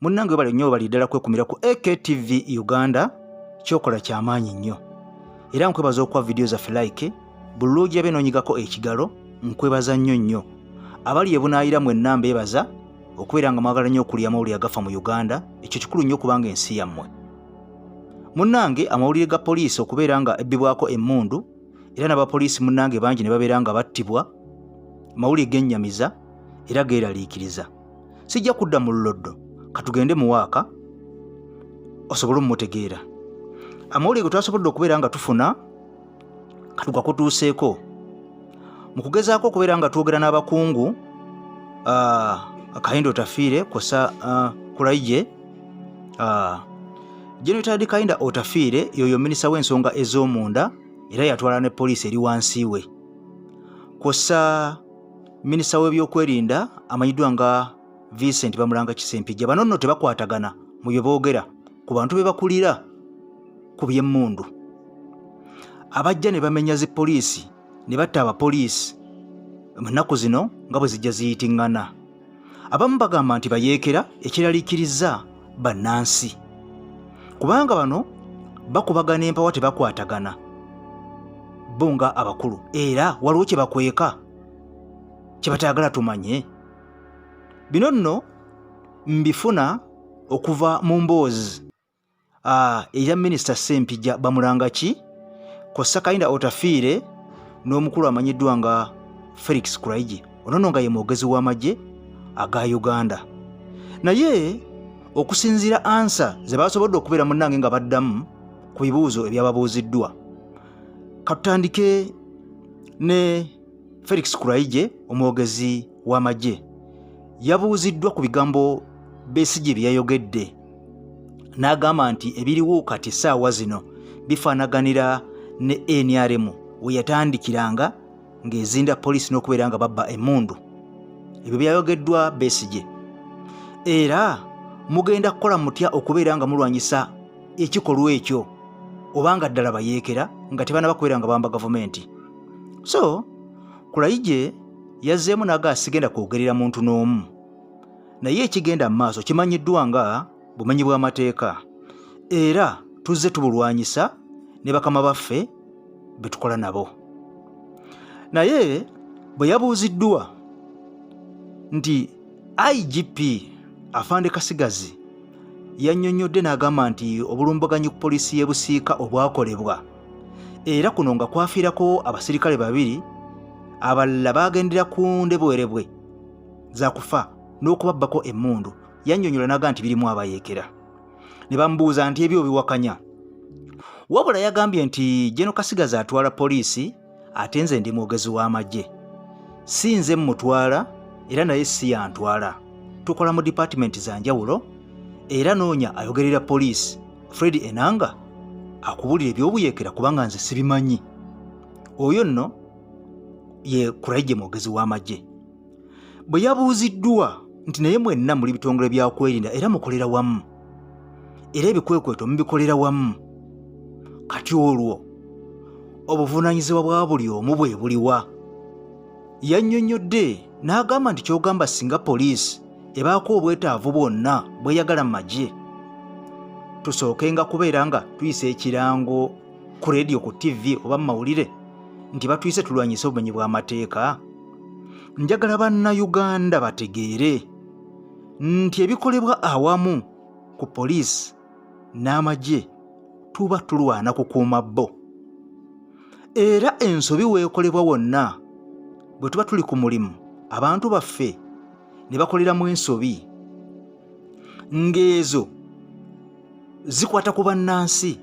munnange bali nnyo bali ddala kwekumira ku AKTV Uganda kyokola kyamaanyi nnyo era nkwebaza okuwa vidiyo zaffe like buli lw'ojja noonyigako ekigalo nkwebaza nnyo abali ebunaayira mwenna mbeebaza okubeera nga mwagala nnyo okulya amawulire agafa mu Uganda ekyo kikulu nnyo kubanga ensi yammwe munnange amawulire ga poliisi okubeera nga ebbibwako emmundu era n'abapoliisi munnange bangi ne babeera nga battibwa mawulire gennyamiza era geeraliikiriza sijja kudda mu luloddo katugende mu waaka osobole omutegeera amawulire ge twasobodde okubeera nga tufuna katuga kutuuseeko mu kugezaako okubeera nga twogera n'abakungu Kahinda Otafiire kosa Kulaije General Kahinda Otafiire yoyo minisita w'ensonga ez'omunda era yatwala ne poliisi eri wansi we kosa minisita w'ebyokwerinda amanyiddwa nga Vincent Bamulanga Kisempijja bano nno tebakwatagana mu bye boogera ku bantu be bakulira ku by'emmundu abajja ne bamenya zi poliisi ne batta abapoliisi mu nnaku zino nga bwe zijja ziyitiŋŋana abamu bagamba nti bayeekera ekiraliikiriza bannansi kubanga bano bakubagana empawa tebakwatagana bo nga abakulu era waliwo kye bakweka kye batayagala tumanye bino nno mbifuna okuva mu mboozi eya minisita Ssempijja Bamulanga kossa Kahinda Otafiire n'omukulu amanyiddwa nga Felix Kulaije ono nno nga ye mwogezi w'amagye aga Uganda naye okusinziira ansa ze basobodde okubeera munnange nga baddamu ku bibuuzo ebyababuuziddwa katutandike ne Felix Kulaije omwogezi w'amagye yabuuziddwa ku bigambo Besigye bye yayogedde n'agamba nti ebiriwo kati essaawa zino bifaanaganira ne NRM we yatandikiranga ng'ezinda poliisi n'okubeera nga babba emmundu ebyo byayogeddwa Besigye era mugenda kukola mutya okubeera nga mulwanyisa ekikolwa ekyo obanga ddala bayeekera nga tebaana bakubeera nga bamba gavumenti so Kulaije yazzeemu naga asigenda kwogerera muntu n'omu naye ekigenda mu maaso kimanyiddwa nga bumenyi bw'amateeka era tuzze tubulwanyisa ne bakama baffe be tukola nabo naye bwe yabuuziddwa nti IGP Afande Kasigazi yannyonnyodde n'agamba nti obulumbaganyi ku poliisi y'e Busiika obwakolebwa era kuno nga kwafiirako abasirikale babiri abalala bagendera ku ndebwerebwe za kufa n'okubabbako emmundu yannyonnyola n'agamba nti birimu abayeekera ne bamubuuza nti ebyo biwakanya wabula yagambye nti General Kasigazi atwala poliisi ate nze ndi mwogezi w'amagye si nze mmutwala era naye si yantwala tukola mu department za njawulo era noonya ayogerera poliisi Fred Enanga akubulira ebyobuyeekera kubanga nze sibimanyi oyo nno ye Kulaije mwogezi w'amagye bwe yabuuziddwa nti naye mwenna muli bitongole bya kwerinda era mukolera wamu era ebikwekweto mubikolera wamu kati olwo obuvunaanyizibwa bwa buli omu bwe buliwa yannyonnyodde n'agamba nti kyogamba singa poliisi ebaako obwetaavu bwonna bweyagala mu magye tusookenga kubeera nga tuyisa ekirango ku leediyo ku TV oba mu mawulire nti batuyise tulwanyise obumenyi bw'amateeka njagala bannayuganda bategeere nti ebikolebwa awamu ku poliisi n'amagye tuba tulwana kukuuma bbo era ensobi weekolebwa wonna bwe tuba tuli ku mulimu abantu baffe ne bakolera mu ensobi ng'ezo zikwata ku bannansi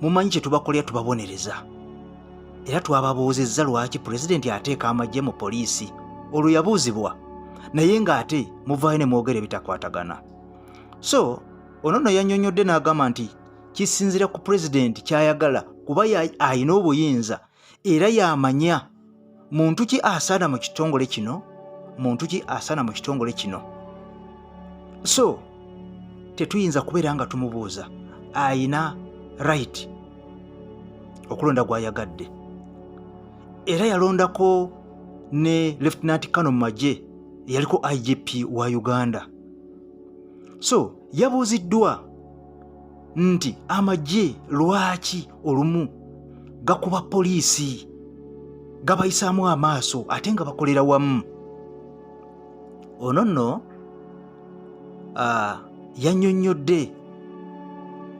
mumanyi kye tubakolera tubabonereza era twababuuzizza lwaki pulezidenti ateeka amagye mu poliisi olwo yabuuzibwa naye ng'ate muvaayo ne mwogera ebitakwatagana so ono nno yannyonnyodde n'agamba nti kisinzira ku pulezidenti ky'ayagala kuba ayina obuyinza era y'amanya muntu ki asaana mu kitongole kino muntu ki asaana mu kitongole kino so tetuyinza kubeera nga tumubuuza ayina right okulonda gw'ayagadde era yalondako ne Lieutenant Colonel mu magye yaliko IGP wa Uganda So yabuuziddwa nti amagye lwaki olumu gakuba poliisi gabayisaamu amaaso ate nga bakolera wamu. Ono nno yannyonnyodde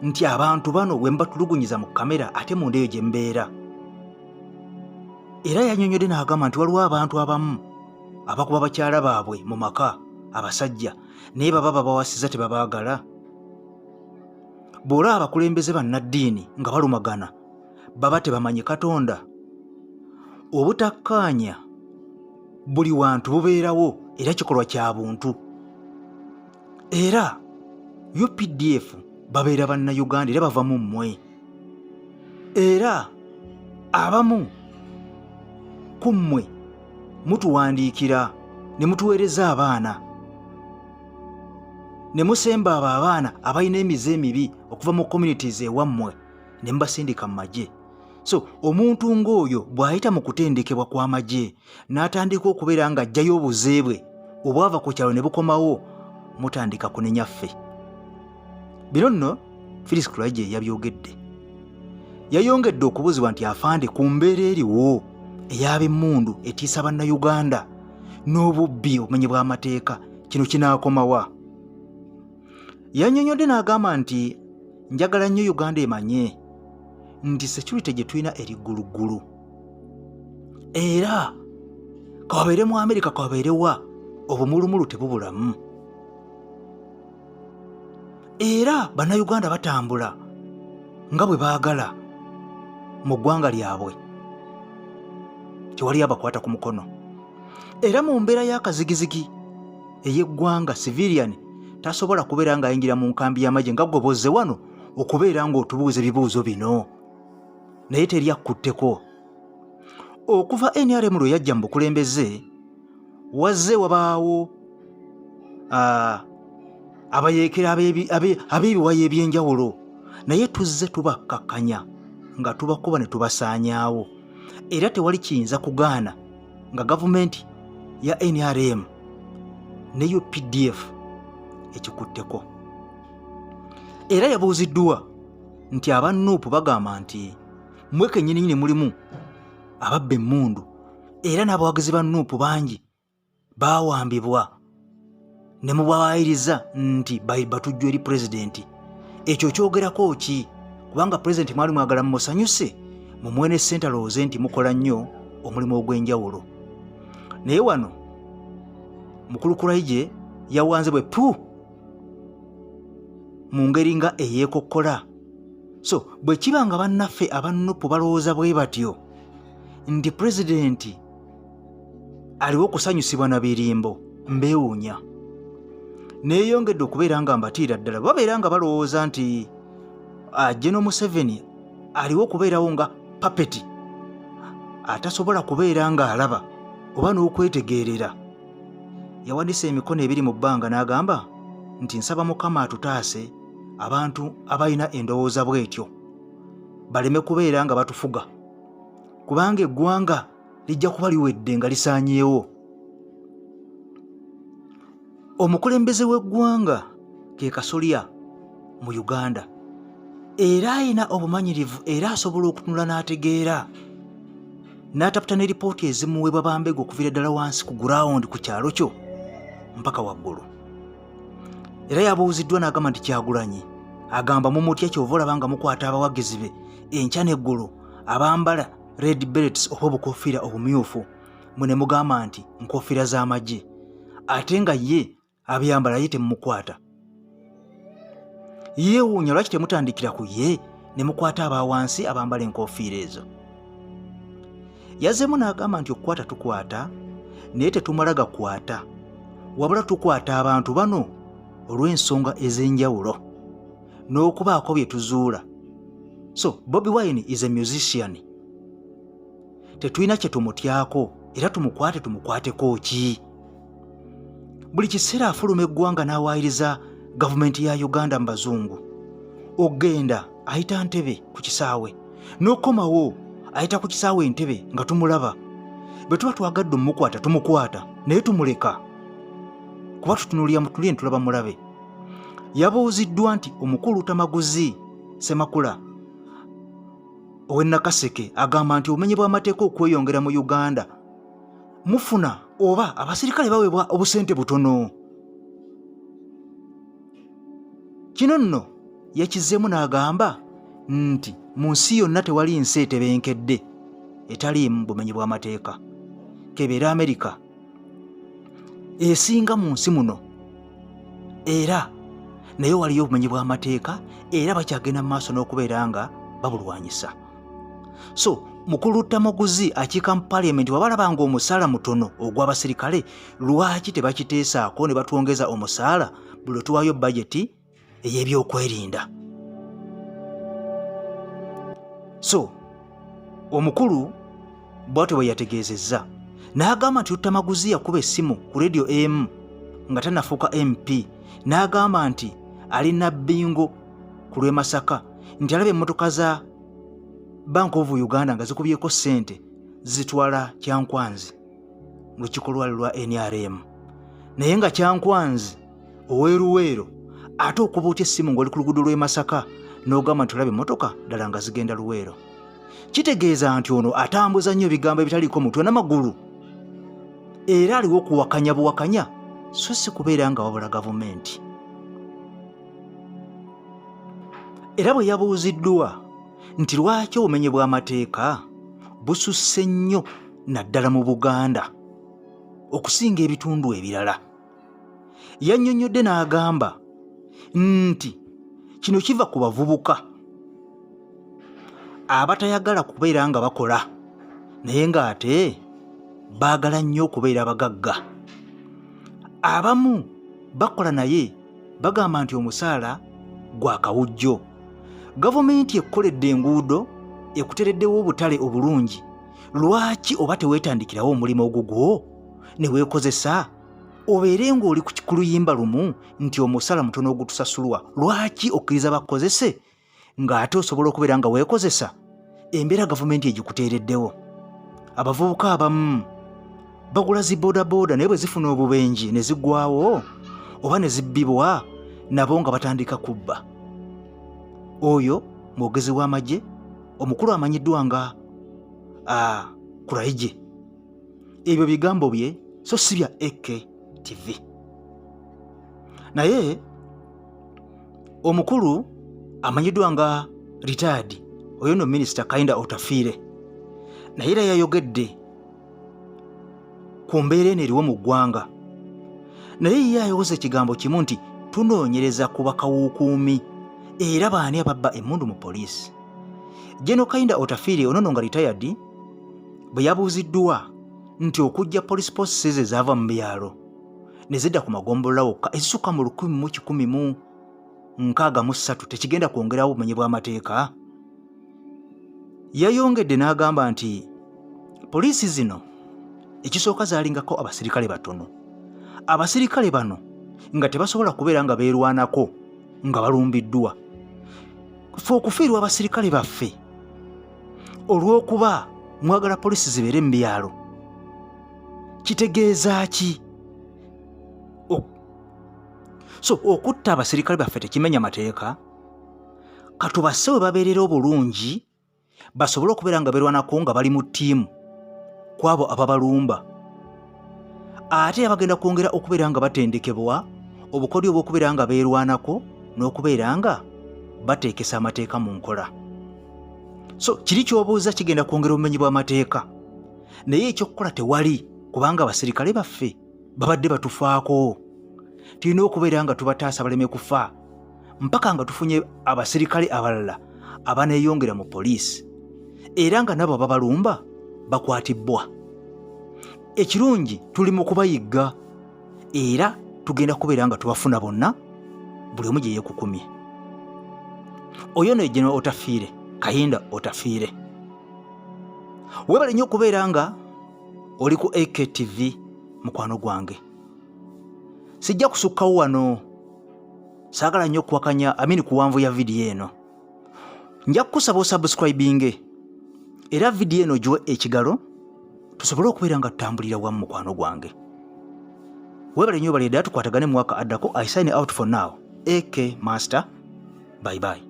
nti abantu bano bwe mbatulugunyiza mu kamera ate mu ndeeyo gye mbeera. Era yannyonnyodde n'agamba nti waliwo abantu abamu abakuba bakyala baabwe mu maka abasajja naye baba babawasiza tebabaagala. Bw'olaba abakulembeze bannaddiini nga balumagana baba tebamanyi Katonda. Obutakkaanya buli wantu bubeerawo era kikolwa kya buntu. Era UPDF babeera bannayuganda era bava mu mmwe. Era abamu ku mmwe mutuwandiikira ne mutuweereza abaana ne musemba abo abaana abalina emize emibi okuva mu communities ewammwe ne mubasindika mu magye. So omuntu ng'oyo bw'ayita mu kutendekebwa kw'amagye n'atandika okubeera ng'ajjayo obuze bwe obwava ku kyalo ne bukomawo, mutandika kunenya ffe. Bino nno Phyllis Kulaije yabyogedde. Yayongedde okubuuzibwa nti afande ku mbeera eriwo ey'ab'emmundu etiisa bannayuganda n'obubbi obumenyi bw'amateeka kino kinaakomawa. Yannyonnyodde n'agamba nti njagala nnyo Uganda emanye nti security gye tulina eri gguluggulu. Era kawabeere mu Amerika kawabeere wa obumulumulu tebubulamu. Era bannayuganda batambula nga bwe baagala mu ggwanga lyabwe, tewali abakwata ku mukono. Era mu mbeera y'akazigizigi ey'eggwanga civilian tasobola kubeera ng'ayingira mu nkambi y'amagye nga gwe bozze wano okubeera ng'otubuuza ebibuuzo bino naye teri akkutteko. Okuva NRM lwe yajja mu bukulembeze wazze wabaawo abayeekera ab'ebiwayi eby'enjawulo, naye tuzze tubakkakkanya nga tubakuba ne tubasaanyaawo. Era tewali kiyinza kugaana nga gavumenti ya NRM ne UPDF ekikutteko. Era yabuuziddwa nti aba Nuupu bagamba nti mmwe kennyini mulimu ababba emmundu era n'abawagizi ba Nuupu bangi baawambibwa ne mubawaayiriza nti batujju eri pulezidenti. Ekyo kyogerako ki? Kubanga pulezidenti mwali mwagala mumusanyuse mumuwe ne ssente alowooze nti mukola nnyo omulimu ogw'enjawulo. Naye wano mukulu Kulaije yawanze bwe pu mu ngeri nga eyeekokkola. So bwe kiba nga bannaffe aba Nuupu balowooza bwe batyo nti pulezidenti aliwo okusanyusibwa na birimbo, mbeewuunya. Neeyongedde okubeera nga mbatiira ddala babeera nga balowooza nti General Museveni aliwo okubeerawo nga papeti atasobola kubeera nga alaba oba n'okwetegeerera. Yawanise emikono ebiri mu bbanga n'agamba nti nsaba Mukama atutaase abantu abalina endowooza bw'etyo baleme kubeera nga batufuga, kubanga eggwanga lijja kuba liwedde nga lisaanyeewo. Omukulembeze w'eggwanga ke Kasolya mu Uganda era ayina obumanyirivu era asobola okutunula n'ategeera n'ataputa ne lipooti ezimuweebwa Bambega okuviira ddala wansi ku gurawundi ku kyalo kyo mpaka waggulu. Era yabuuziddwa n'agamba nti Kyagulanyi agamba mumutya kyova olaba nga mukwata abawagizi be enkya n'eggulu abambala red berets oba obukoofiira obumyufu mwe ne mugamba nti nkoofiira z'amagye ate nga ye abyambala ye temumukwata. Yeewuunya lwaki temutandikira ku ye ne mukwata abawansi abambala enkoofiira ezo. Yazzeemu n'agamba nti okukwata tukwata naye tetumala gakwata wabula tukwata abantu bano olw'ensonga ez'enjawulo n'okubaako bye tuzuula. So Bobi Wine is a musician. Tetulina kye tumutyako era tumukwateko ki? Buli kiseera afuluma eggwanga n'awaayiriza gavumenti ya Uganda mu bazungu. Ogenda ayita Ntebe ku kisaawe n'okomawo ayita ku kisaawe Entebbe nga tumulaba. Bwe tuba twagadde tumukwata naye tumuleka kuba tutunuulira mutulye ntulaba mulabe. yabuuziddwa nti omukulu Tamaguzi Ssemakula ow'e Nakaseke agamba nti obumenyi bw'amateeka okweyongera mu Uganda mufuna oba abasirikale baweebwa obusente butono. Kino nno yakizzeemu n'agamba nti mu nsi yonna tewali nsi etebenkedde etaliimu bumenyi bw'amateeka. Kebeera Amerika esinga mu nsi muno, era naye waliyo obumenyi bw'amateeka era bakyagenda mu maaso n'okubeera nga babulwanyisa. So mukulu Tamaguzi akiika mu Parliament wabalabanga omusaala mutono ogw'abasirikale, lwaki tebakiteesaako ne batwongeza omusaala buli tuwaayo bajeti ey'ebyokwerinda? So omukulu bw'atyo bwe yategeezezza n'agamba nti Tamaguzi yakuba essimu ku Radio M nga tannafuuka MP, n'agamba nti alina Bingo ku lw'e Masaka nti alaba emmotoka za Bank of Uganda nga zikubyeko ssente zitwala Kyankwanzi mu lukiiko lwali lwa NRM, naye nga Kyankwanzi oweeruweero ate okuba otya essimu ng'oli ku luguudo lw'e Masaka n'ogamba nti olaba emmotoka ddala nga zigenda Luweero. Kitegeeza nti ono atambuza nnyo ebigambo ebitaliiko mutwe n'amagulu, era aliwo okuwakanya buwakanya so si kubeera nga wabula gavumenti. Era bwe yabuuziddwa nti lwaki obumenyi bw'amateeka bususse nnyo naddala mu Buganda okusinga ebitundu ebirala, yannyonnyodde n'agamba nti kino kiva ku bavubuka abatayagala kubeera nga bakola naye ng'ate baagala nnyo okubeera abagagga. Abamu bakola naye bagamba nti omusaala gwa kawujjo. Gavumenti ekkoledde enguudo, ekutereddewo obutale obulungi, lwaki oba teweetandikirawo omulimu ogugwo ne weekozesa obeere ng'oli ku luyimba lumu nti omusaala mutono ogutusasulwa, lwaki okkiriza bakozese ng'ate osobola okubeera nga weekozesa embeera gavumenti egikuteereddewo? Abavubuka abamu bagula zi boodabooda naye bwe zifuna obubenje ne ziggwawo oba ne zibbibwa, nabo nga batandika kubba. Oyo mwogezi w'amagye omukulu amanyiddwa nga Kuraije. Ebyo bigambo bye so si bya AK TV. Naye omukulu amanyiddwa nga retired oyo no Minisita Kainda Otafiire naye era yayogedde ku mbeera eno eriwo mu ggwanga, naye ye ayowoza ekigambo kimu nti tunoonyereza ku bakawuukuumi era baani ababba emmundu mu poliisi. General Kainda Otafiire ono nga retired bwe yabuuziddwa nti okujja police posts ezaava mu byalo ne zidda ku magombolola wokka ezisukka mu 1163 tekigenda kwongerawo obumenyi bw'amateeka, yayongedde n'agamba nti poliisi zino ekisooka zaalingako abasirikale batono. Abasirikale bano nga tebasobola kubeera nga beerwanako nga balumbiddwa. Ffe okufiirwa abasirikale baffe olw'okuba mwagala poliisi zibeere mu byalo kitegeeza ki? So okutta abasirikale baffe tekimenya mateeka. Katubasse we babeerera obulungi basobole okubeera nga beerwanako nga bali mu ttiimu ku abo ababalumba, ate abagenda kwongera okubeera nga batendekebwa obukodyo obw'okubeera nga beerwanako n'okubeera nga bateekesa amateeka mu nkola. So kiri ky'obuuza kigenda kwongera obumenyi bw'amateeka, naye ekyokukola tewali kubanga abasirikale baffe babadde batufaako. Tulina okubeera nga tubataasa baleme kufa mpaka nga tufunye abasirikale abalala abaneeyongera mu poliisi era nga nabo ababalumba bakwatibbwa. Ekirungi tuli mu kubayigga era tugenda kubeera nga tubafuna bonna buli omu gye yeekukumye. Oyo no General Otafiire, Kainda Otafiire. Weebale nnyo okubeera nga oli ku AKTV mukwano gwange. Sijja kusukkawo wano, saagala nnyo okuwakanya kuwanvu ya vidiyo eno. Nja kukusaba osubscribinge era vidiyo eno giwe ekigalo tusobole okubeera nga tutambulira wamu mukwano gwange. Weebale nnyo baleda tukwatagane mu mwaka addako. I sign out for now. AK Master. Bye bye.